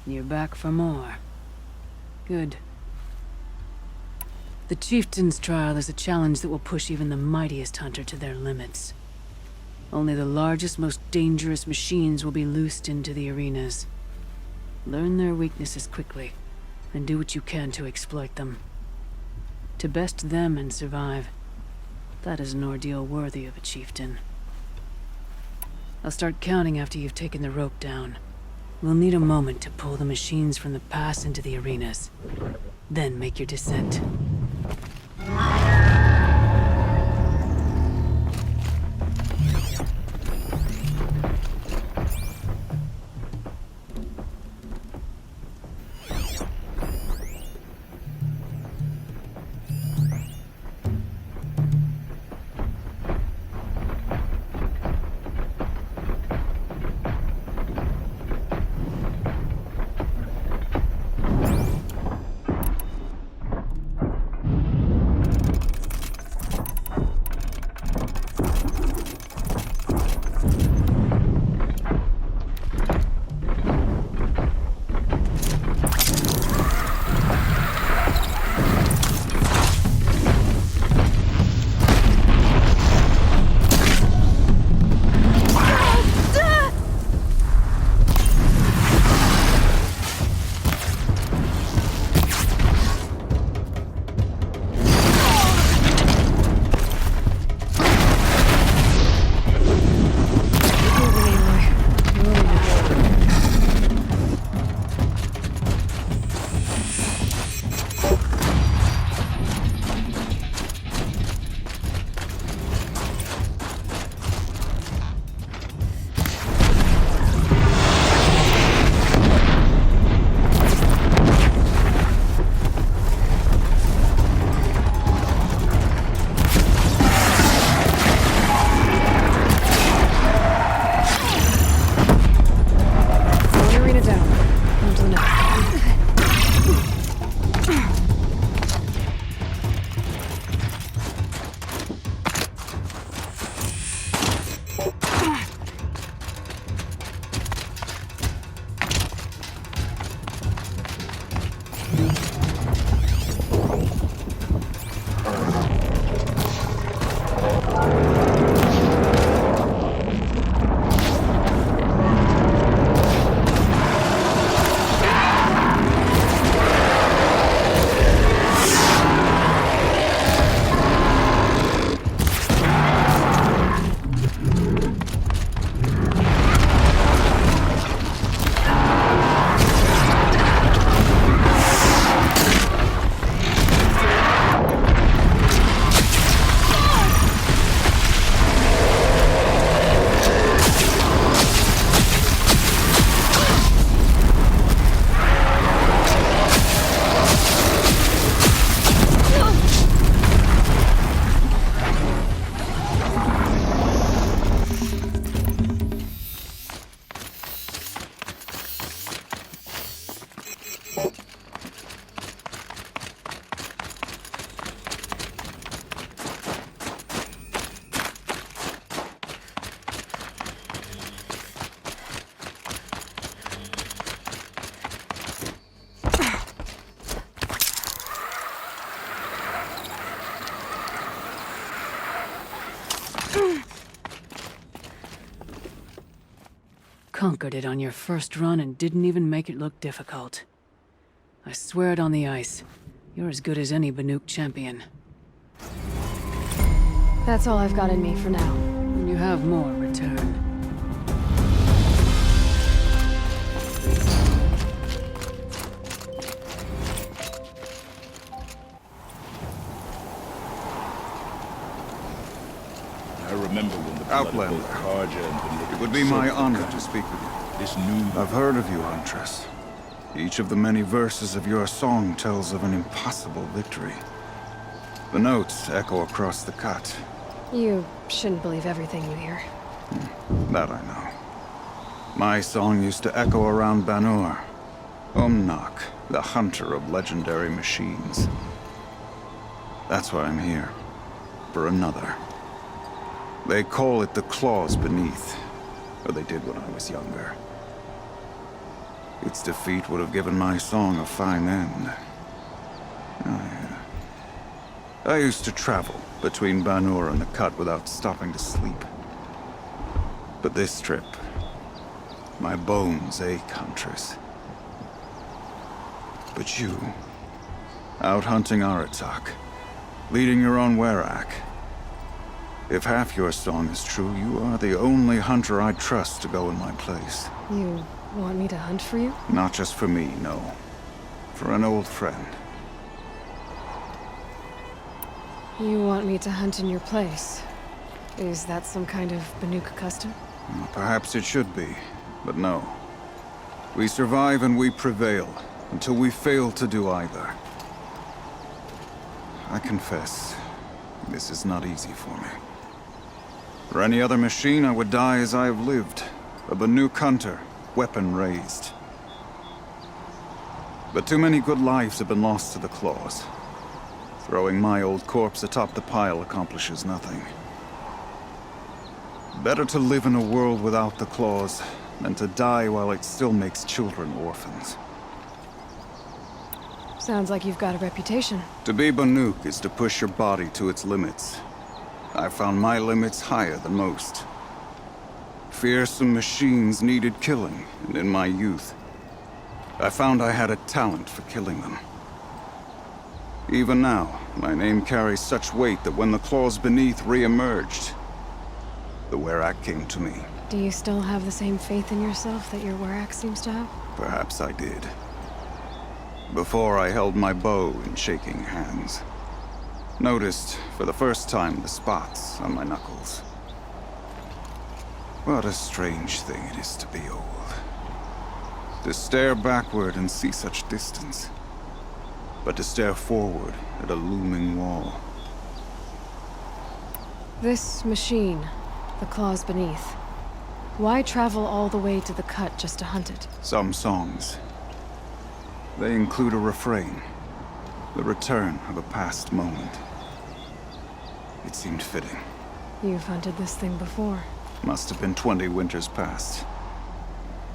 You're back for more. Good. The Chieftain's trial is a challenge that will push even the mightiest hunter to their limits. Only the largest, most dangerous machines will be loosed into the arenas. Learn their weaknesses quickly, and do what you can to exploit them. To best them and survive, that is an ordeal worthy of a chieftain. I'll start counting after you've taken the rope down. We'll need a moment to pull the machines from the pass into the arenas. Then make your descent. Conquered it on your first run and didn't even make it look difficult. I swear it on the ice. You're as good as any Banuk champion. That's all I've got in me for now. When you have more, return. I remember when the Outlander. blood of both Carja and Banuk It would be my circled honor the to speak with you. This new I've heard of you, Huntress. Each of the many verses of your song tells of an impossible victory. The notes echo across the cut. You shouldn't believe everything you hear. That I know. My song used to echo around Banur. Umnak, the hunter of legendary machines. That's why I'm here. For another. They call it the claws beneath. Or they did when I was younger. Its defeat would have given my song a fine end. Oh, yeah. I used to travel between Banuk and the Cut without stopping to sleep. But this trip, my bones ache, Huntress. But you, out hunting Aratak, leading your own Werak. If half your song is true, you are the only hunter I'd trust to go in my place. You want me to hunt for you? Not just for me, no. For an old friend. You want me to hunt in your place? Is that some kind of Banuk custom? Well, perhaps it should be, but no. We survive and we prevail, until we fail to do either. I confess, this is not easy for me. For any other machine, I would die as I have lived. A Banuk hunter, weapon raised. But too many good lives have been lost to the claws. Throwing my old corpse atop the pile accomplishes nothing. Better to live in a world without the claws than to die while it still makes children orphans. Sounds like you've got a reputation. To be Banuk is to push your body to its limits. I found my limits higher than most. Fearsome machines needed killing, and in my youth, I found I had a talent for killing them. Even now, my name carries such weight that when the claws beneath re-emerged, the Werak came to me. Do you still have the same faith in yourself that your Werak seems to have? Perhaps I did. Before I held my bow in shaking hands. Noticed, for the first time, the spots on my knuckles. What a strange thing it is to be old. To stare backward and see such distance. But to stare forward at a looming wall. This machine, the claws beneath. Why travel all the way to the Cut just to hunt it? Some songs. They include a refrain. The return of a past moment. It seemed fitting. You've hunted this thing before. Must have been 20 winters past.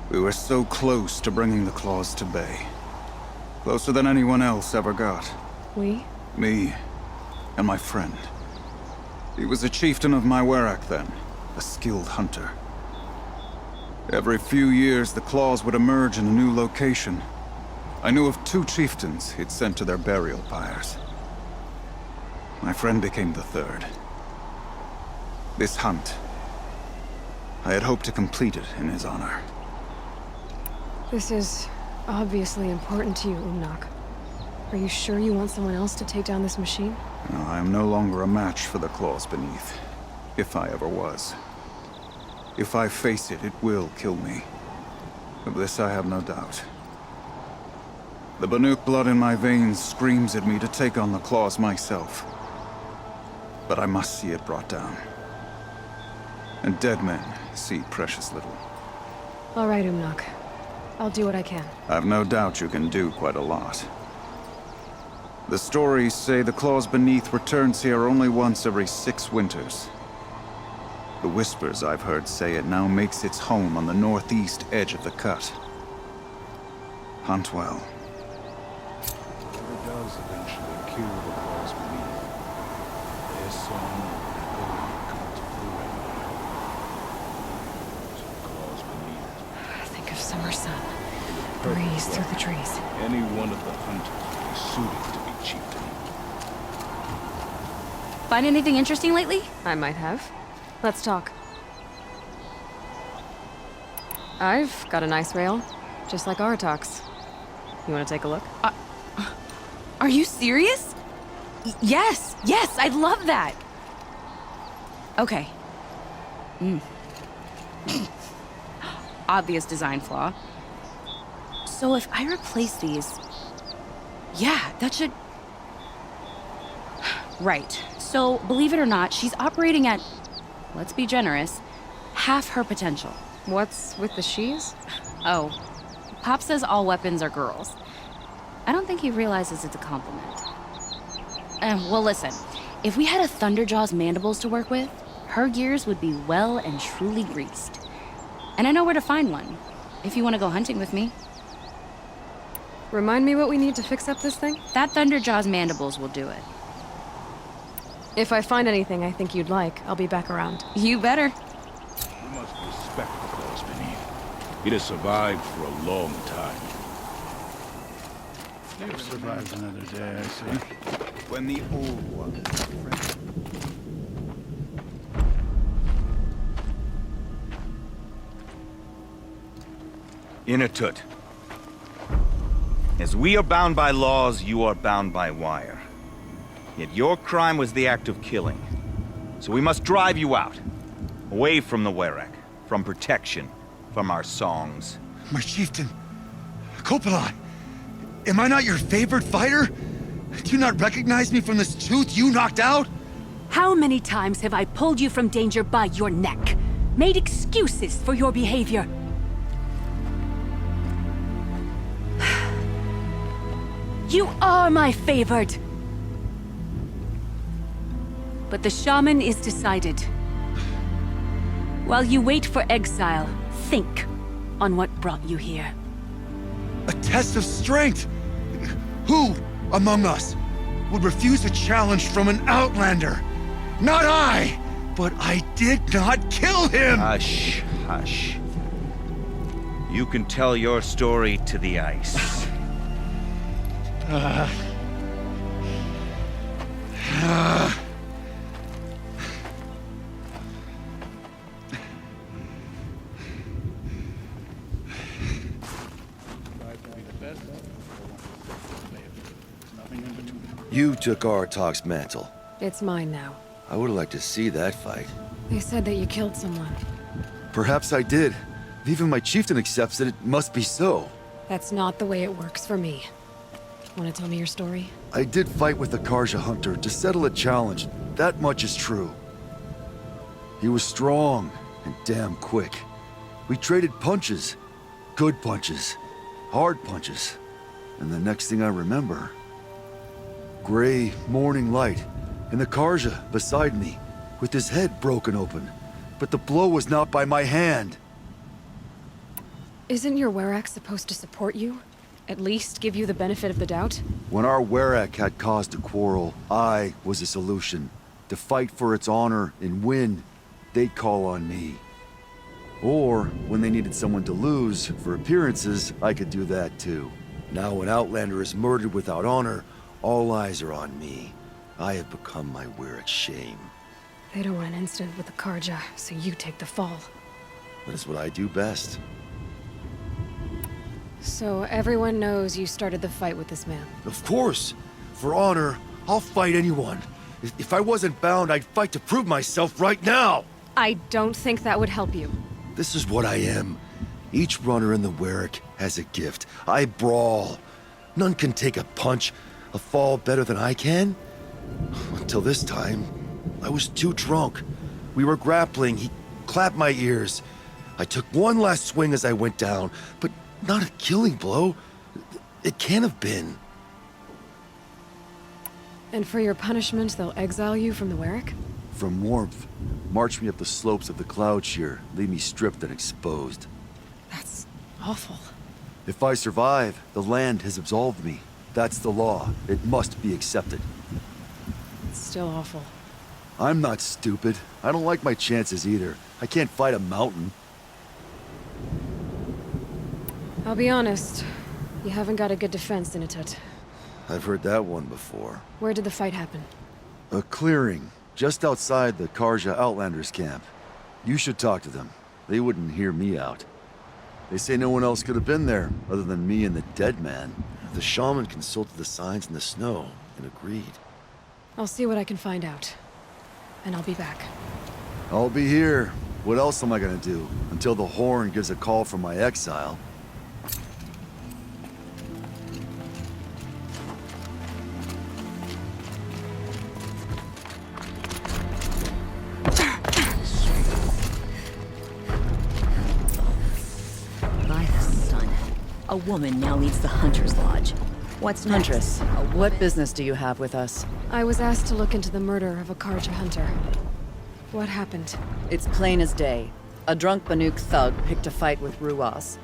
We were so close to bringing the claws to bay. Closer than anyone else ever got. We? Me and my friend. He was a chieftain of my Werak then, a skilled hunter. Every few years, the claws would emerge in a new location. I knew of 2 chieftains he'd sent to their burial pyres. My friend became the 3rd. This hunt, I had hoped to complete it in his honor. This is obviously important to you, Umnak. Are you sure you want someone else to take down this machine? No, I am no longer a match for the claws beneath, if I ever was. If I face it, it will kill me. Of this I have no doubt. The Banuk blood in my veins screams at me to take on the claws myself. But I must see it brought down. And dead men see precious little. All right, Umnak. I'll do what I can. I've no doubt you can do quite a lot. The stories say the claws beneath returns here only once every 6 winters. The whispers I've heard say it now makes its home on the northeast edge of the Cut. Hunt well. It does eventually kill the claws beneath. Their song will cut forever. To the claws beneath. Think of summer sun. Breeze through the trees. Any one of the hunters would be suited to be chieftain. Find anything interesting lately? I might have. Let's talk. I've got a nice rail, just like Aratak's. You want to take a look? Are you serious? Yes, I'd love that. Okay. Obvious design flaw. So if I replace these... Yeah, that should... Right. So, believe it or not, she's operating at, let's be generous, half her potential. What's with the she's? Oh, Pop says all weapons are girls. I don't think he realizes it's a compliment. Well, listen. If we had a Thunderjaw's mandibles to work with, her gears would be well and truly greased. And I know where to find one, if you want to go hunting with me. Remind me what we need to fix up this thing? That Thunderjaw's mandibles will do it. If I find anything I think you'd like, I'll be back around. You better. We must respect the force beneath. It has survived for a long time. It survives another day, I see. When the old one. Inatut. As we are bound by laws, you are bound by wire. Yet your crime was the act of killing. So we must drive you out. Away from the Werak, from protection, from our songs. My chieftain, Kopalai, am I not your favorite fighter? Do you not recognize me from this tooth you knocked out? How many times have I pulled you from danger by your neck? Made excuses for your behavior? You are my favored! But the shaman is decided. While you wait for exile, think on what brought you here. A test of strength! Who among us would refuse a challenge from an outlander? Not I! But I did not kill him! Hush, hush. You can tell your story to the ice. You took Artok's mantle. It's mine now. I would have liked to see that fight. They said that you killed someone. Perhaps I did. If even my chieftain accepts it, it must be so. That's not the way it works for me. Want to tell me your story? I did fight with the Karja hunter to settle a challenge. That much is true. He was strong and damn quick. We traded punches. Good punches. Hard punches. And the next thing I remember... gray morning light, and the Karja beside me, with his head broken open. But the blow was not by my hand. Isn't your Werak supposed to support you? At least give you the benefit of the doubt? When our Werak had cause to quarrel, I was a solution. To fight for its honor and win, they'd call on me. Or, when they needed someone to lose, for appearances, I could do that too. Now when Outlander is murdered without honor, all eyes are on me. I have become my Werak's shame. They don't want an incident with the Karja, so you take the fall. That is what I do best. So everyone knows you started the fight with this man. Of course! For honor, I'll fight anyone. If I wasn't bound, I'd fight to prove myself right now! I don't think that would help you. This is what I am. Each runner in the Werak has a gift. I brawl. None can take a punch, a fall better than I can. Until this time, I was too drunk. We were grappling, he clapped my ears. I took one last swing as I went down, but not a killing blow. It can't have been. And for your punishment, they'll exile you from the Werak? From warmth, march me up the slopes of the cloud shear, leave me stripped and exposed. That's awful. If I survive, the land has absolved me. That's the law. It must be accepted. It's still awful. I'm not stupid. I don't like my chances either. I can't fight a mountain. I'll be honest. You haven't got a good defense, Inatut. I've heard that one before. Where did the fight happen? A clearing, just outside the Karja Outlanders camp. You should talk to them. They wouldn't hear me out. They say no one else could have been there, other than me and the dead man. The shaman consulted the signs in the snow and agreed. I'll see what I can find out. And I'll be back. I'll be here. What else am I gonna do? Until the horn gives a call from my exile. By the sun. A woman now leads the Hunter's Lodge. What's next? Huntress, what business do you have with us? I was asked to look into the murder of a Karja hunter. What happened? It's plain as day. A drunk Banuk thug picked a fight with Ruas.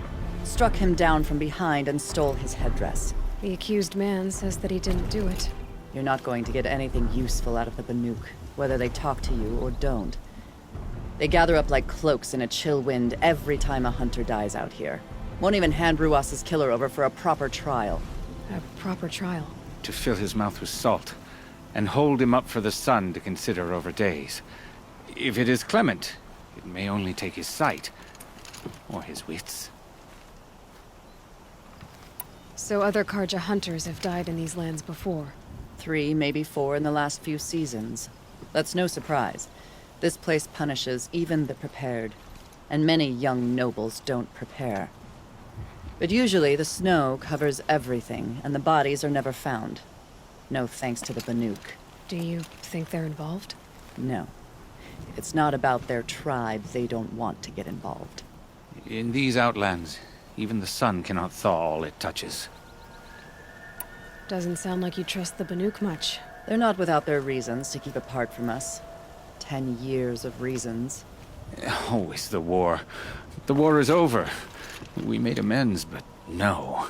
struck him down from behind and stole his headdress. The accused man says that he didn't do it. You're not going to get anything useful out of the Banuk, whether they talk to you or don't. They gather up like cloaks in a chill wind every time a hunter dies out here. Won't even hand Ruas's killer over for a proper trial. A proper trial. To fill his mouth with salt, and hold him up for the sun to consider over days. If it is clement, it may only take his sight, or his wits. So other Karja hunters have died in these lands before. 3, maybe 4 in the last few seasons. That's no surprise. This place punishes even the prepared, and many young nobles don't prepare. But usually the snow covers everything, and the bodies are never found. No thanks to the Banuk. Do you think they're involved? No. If it's not about their tribe, they don't want to get involved. In these outlands, even the sun cannot thaw all it touches. Doesn't sound like you trust the Banuk much. They're not without their reasons to keep apart from us. 10 years of reasons. Always the war. The war is over. We made amends, but no.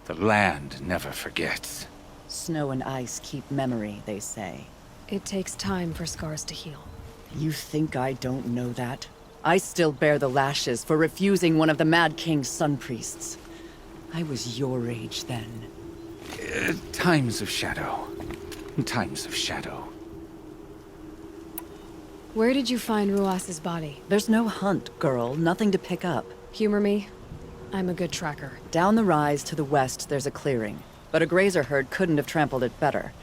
The land never forgets. Snow and ice keep memory, they say. It takes time for scars to heal. You think I don't know that? I still bear the lashes for refusing one of the Mad King's sun priests. I was your age then. Times of shadow. Times of shadow. Where did you find Ruas's body? There's no hunt, girl. Nothing to pick up. Humor me. I'm a good tracker. Down the rise to the west, there's a clearing. But a grazer herd couldn't have trampled it better.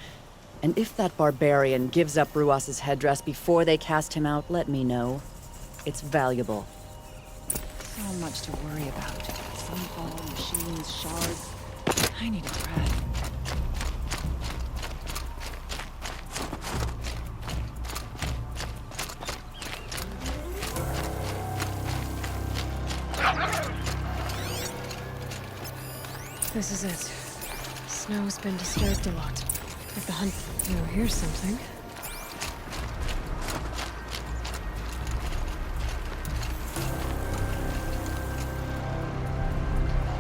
And if that barbarian gives up Ruas's headdress before they cast him out, let me know. It's valuable. So much to worry about. Sunfall, machines, shards. I need a breath. This is it. Snow's been disturbed a lot. If the hunt... Oh, here's something.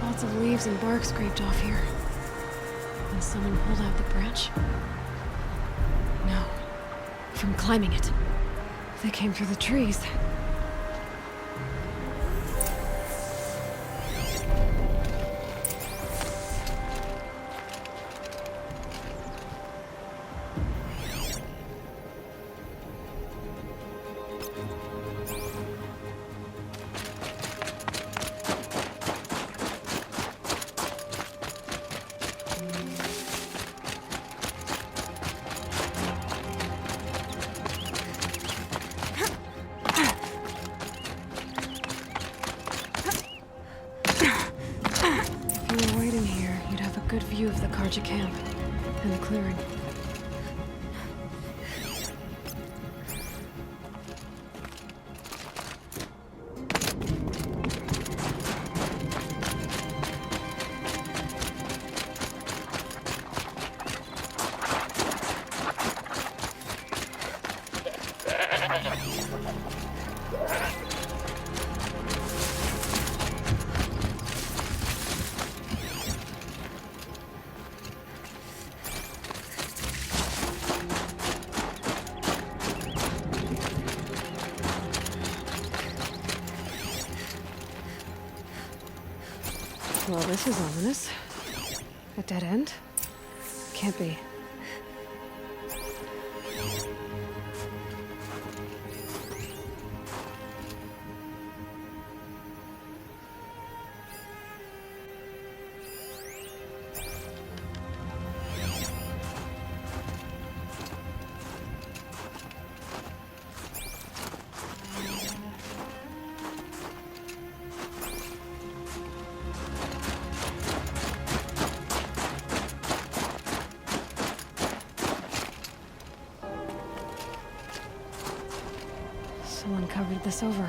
Lots of leaves and bark scraped off here. Will someone pulled out the branch? No. From climbing it. They came through the trees. Good view of the Karja camp and the clearing. Well, this is ominous. A dead end? Can't be. Someone covered this over.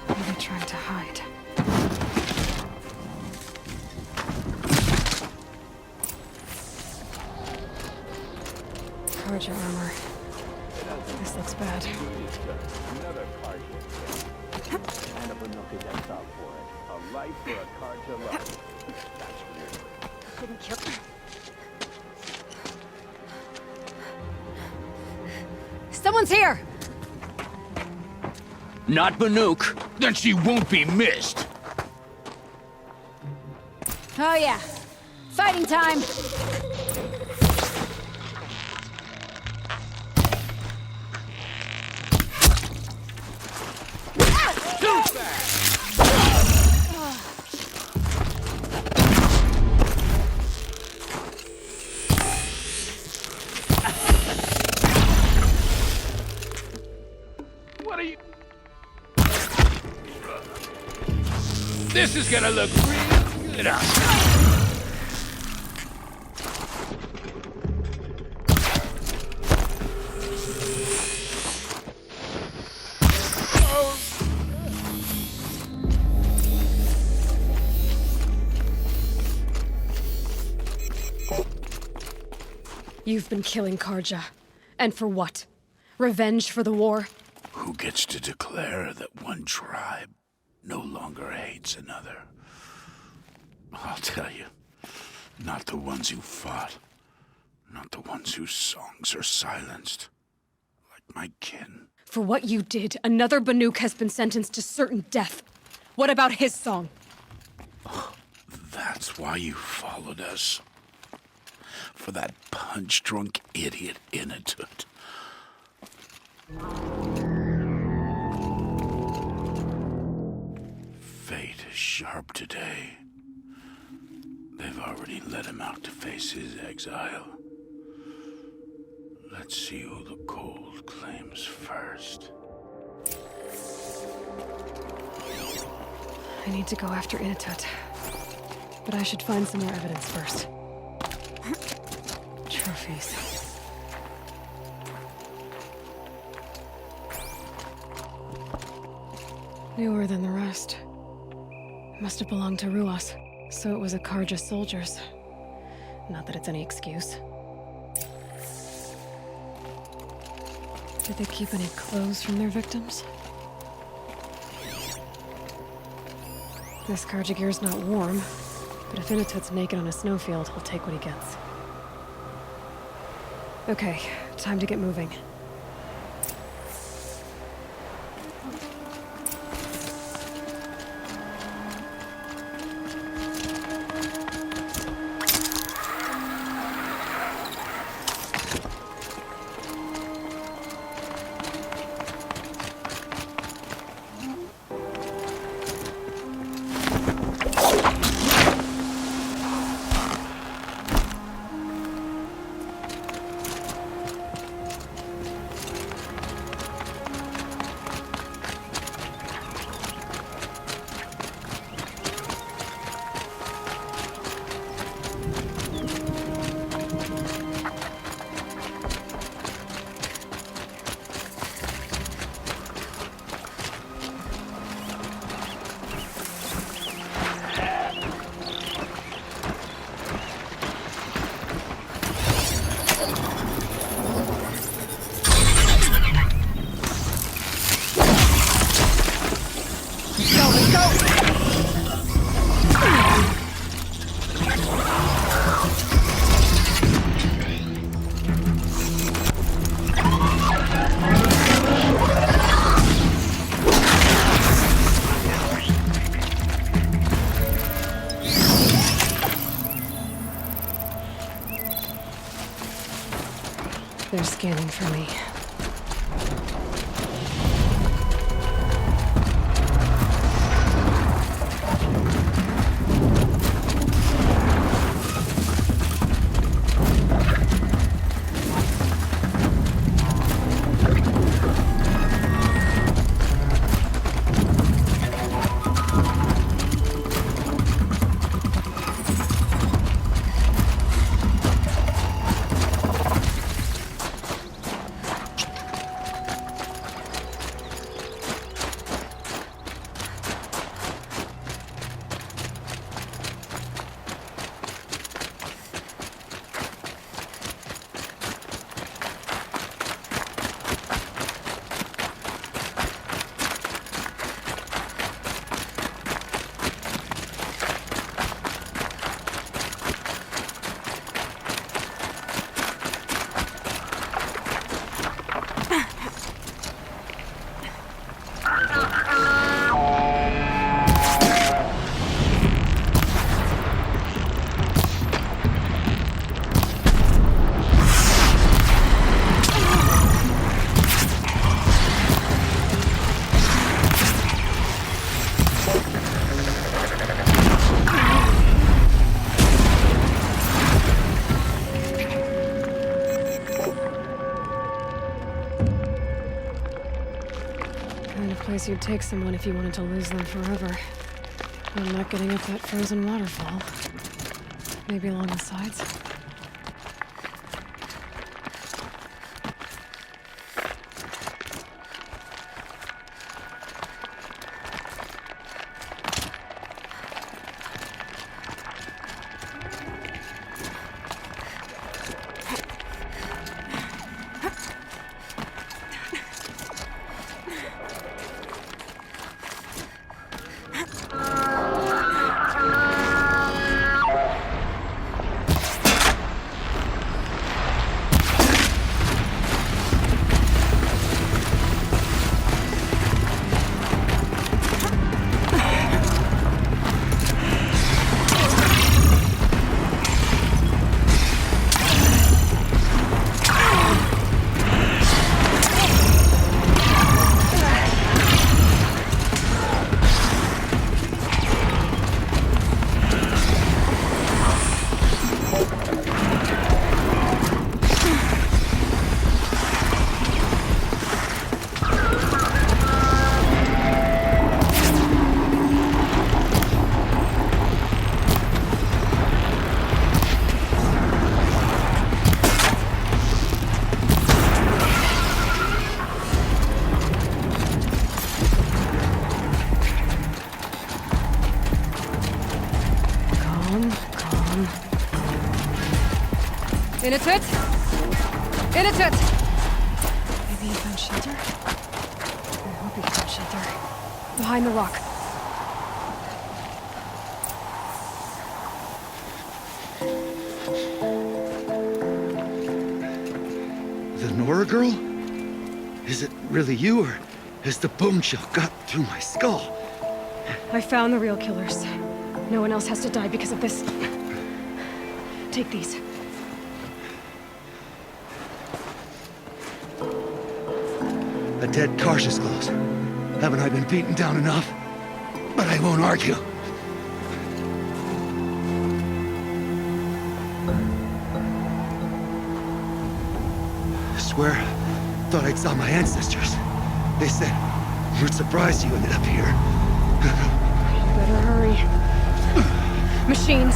Maybe trying to hide. Karja armor. This looks bad. life for a Karja life. That's weird. Couldn't kill. Someone's here! Not Banuk. Then she won't be missed. Oh yeah. Fighting time! What are you... This is gonna look real good on You've been killing Karja. And for what? Revenge for the war? Who gets to declare that one tribe no longer hates another? I'll tell you, not the ones who fought, not the ones whose songs are silenced, like my kin. For what you did, another Banuk has been sentenced to certain death. What about his song? That's why you followed us. For that punch-drunk idiot Inatut. Fate is sharp today. They've already let him out to face his exile. Let's see who the cold claims first. I need to go after Inatut. But I should find some more evidence first. Trophies. Newer than the rest. Must have belonged to Ruas, so it was a Karja soldier's. Not that it's any excuse. Did they keep any clothes from their victims? This Karja gear's not warm, but if Inatut's naked on a snowfield, he'll take what he gets. Okay, time to get moving. They're scanning for me. guess you'd take someone if you wanted to lose them forever. I'm not getting up that frozen waterfall. Maybe along the sides? In a tit! In a tit! Maybe he found shelter? I hope he found shelter. Behind the rock. The Nora girl? Is it really you, or has the bone shell got through my skull? I found the real killers. No one else has to die because of this. Take these. A dead Karsh's close. Haven't I been beaten down enough? But I won't argue. I swear, thought I saw my ancestors. They said, we're surprised you ended up here. Better hurry. Machines.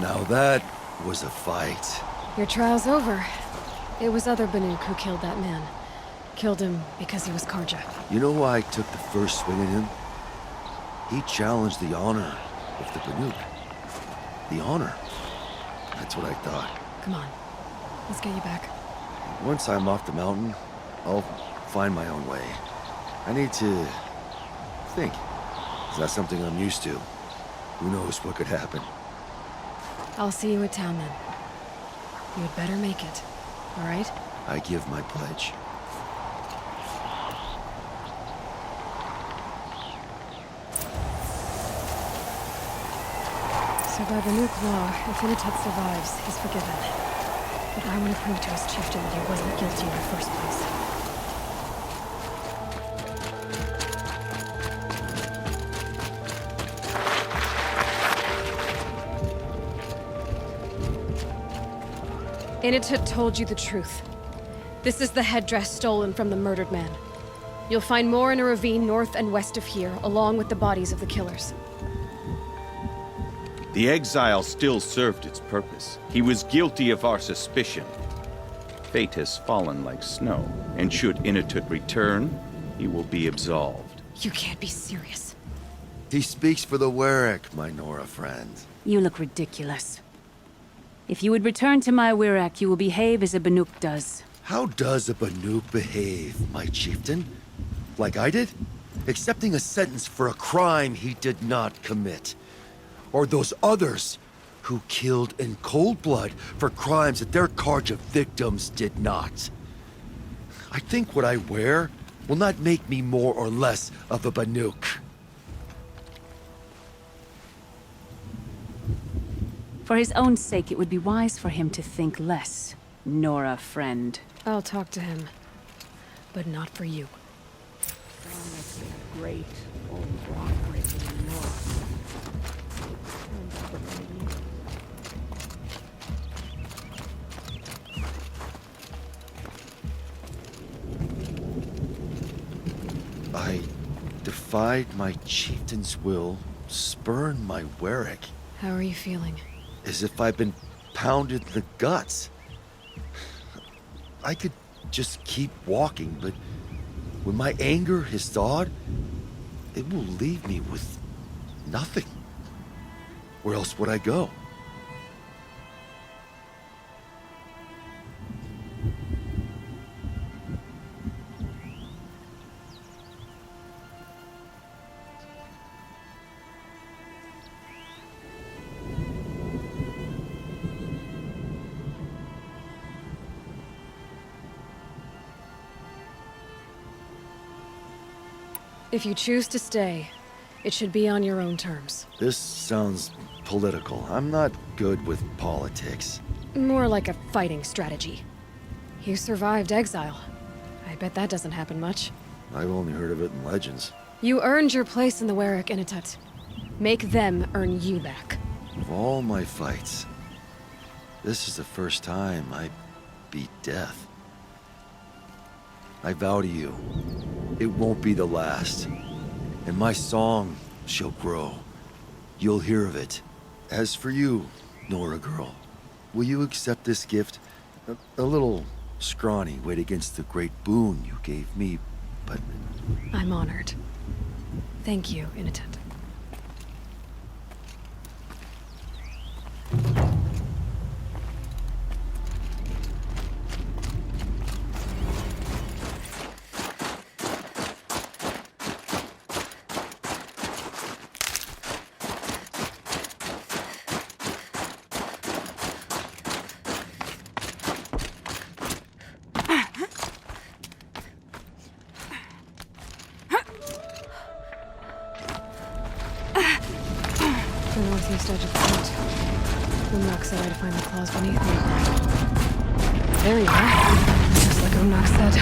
Now that was a fight. Your trial's over. It was other Banuk who killed that man. Killed him because he was Karja. You know why I took the first swing at him? He challenged the honor of the Banuk. The honor. That's what I thought. Come on. Let's get you back. Once I'm off the mountain, I'll find my own way. I need to think. It's not something I'm used to. Who knows what could happen? I'll see you at town then. You had better make it, all right? I give my pledge. So by Banuk law, if Initet survives, he's forgiven. But I want to prove to his chieftain that he wasn't guilty in the first place. Initet told you the truth. This is the headdress stolen from the murdered man. You'll find more in a ravine north and west of here, along with the bodies of the killers. The exile still served its purpose. He was guilty of our suspicion. Fate has fallen like snow, and should Inatut return, he will be absolved. You can't be serious. He speaks for the Warwick, my Nora friend. You look ridiculous. If you would return to my Wirak, you will behave as a Banuk does. How does a Banuk behave, my chieftain? Like I did? Accepting a sentence for a crime he did not commit. Or those others who killed in cold blood for crimes that their Karja victims did not. I think what I wear will not make me more or less of a Banuk. For his own sake, it would be wise for him to think less, Nora friend. I'll talk to him. But not for you. Great old rock breaking north. I defied my chieftain's will, spurned my Warwick. How are you feeling? As if I've been pounded in the guts. I could just keep walking, but when my anger has thawed, it will leave me with nothing. Where else would I go? If you choose to stay, it should be on your own terms. This sounds political. I'm not good with politics. More like a fighting strategy. You survived exile. I bet that doesn't happen much. I've only heard of it in legends. You earned your place in the Warwick Initet. Make them earn you back. Of all my fights, this is the first time I beat death. I vow to you, it won't be the last. And my song shall grow. You'll hear of it. As for you, Nora girl, will you accept this gift? A little scrawny weight against the great boon you gave me, but... I'm honored. Thank you, Initet. The northeast edge of the hunt. Umnak said I'd find the claws beneath me. There you are. Just like Umnak said.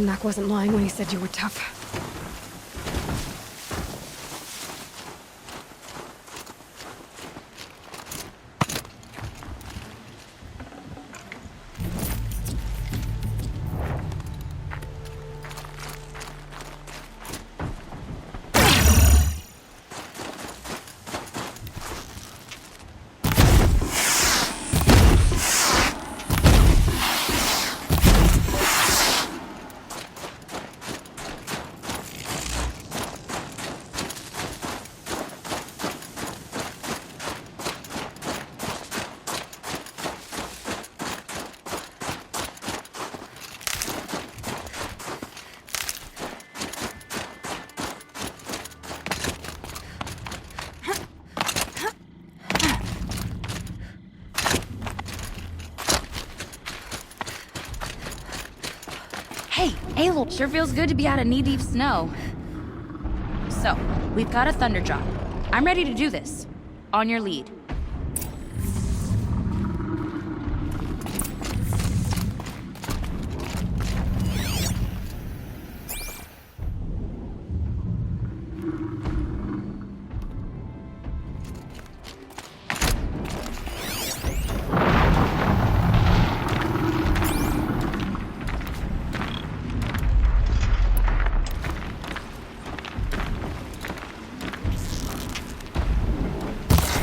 Omnak wasn't lying when he said you were tough. Hey, Aloy, sure feels good to be out of knee-deep snow. So, we've got a thunder drop. I'm ready to do this. On your lead.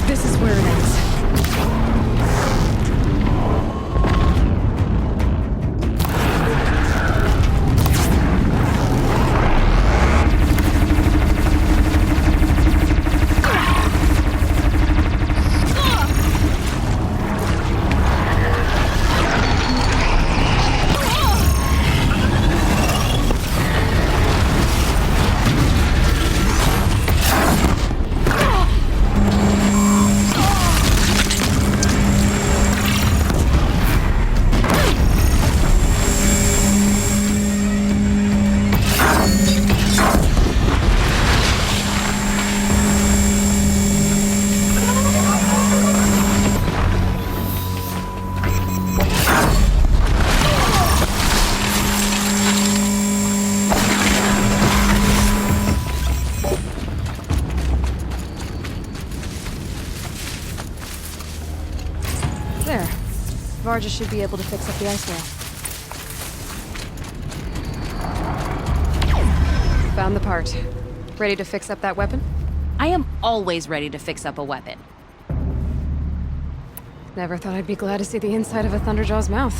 This is where it ends. There. Varja should be able to fix up the ice wall. Found the part. Ready to fix up that weapon? I am always ready to fix up a weapon. Never thought I'd be glad to see the inside of a Thunderjaw's mouth.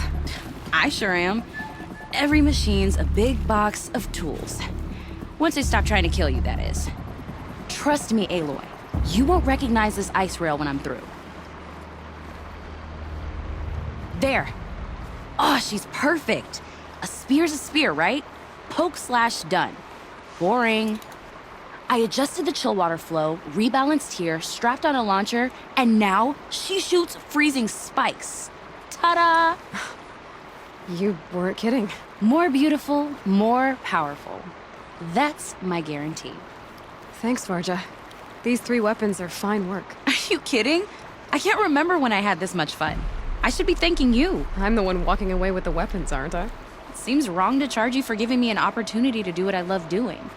I sure am. Every machine's a big box of tools. Once they stop trying to kill you, that is. Trust me, Aloy. You won't recognize this ice rail when I'm through. There. Oh, she's perfect. A spear's a spear, right? Poke slash done. Boring. I adjusted the chill water flow, rebalanced here, strapped on a launcher, and now she shoots freezing spikes. Ta-da! You weren't kidding. More beautiful, more powerful. That's my guarantee. Thanks, Varja. These 3 weapons are fine work. Are you kidding? I can't remember when I had this much fun. I should be thanking you. I'm the one walking away with the weapons, aren't I? It seems wrong to charge you for giving me an opportunity to do what I love doing.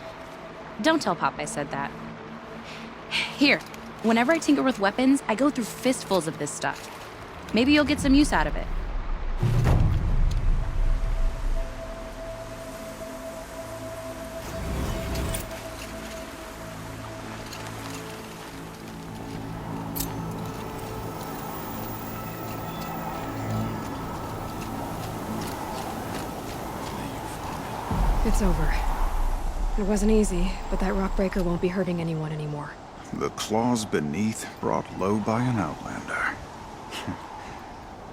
Don't tell Pop I said that. Here, whenever I tinker with weapons, I go through fistfuls of this stuff. Maybe you'll get some use out of it. It's over. It wasn't easy, but that rock breaker won't be hurting anyone anymore. The claws beneath brought low by an outlander.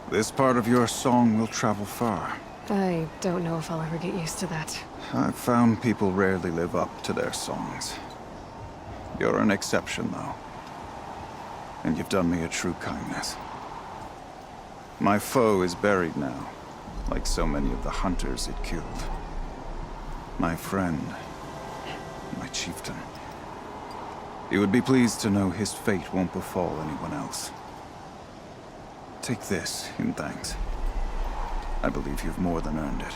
This part of your song will travel far. I don't know if I'll ever get used to that. I've found people rarely live up to their songs. You're an exception, though. And you've done me a true kindness. My foe is buried now, like so many of the hunters it killed. My friend, my chieftain. You would be pleased to know his fate won't befall anyone else. Take this in thanks. I believe you've more than earned it.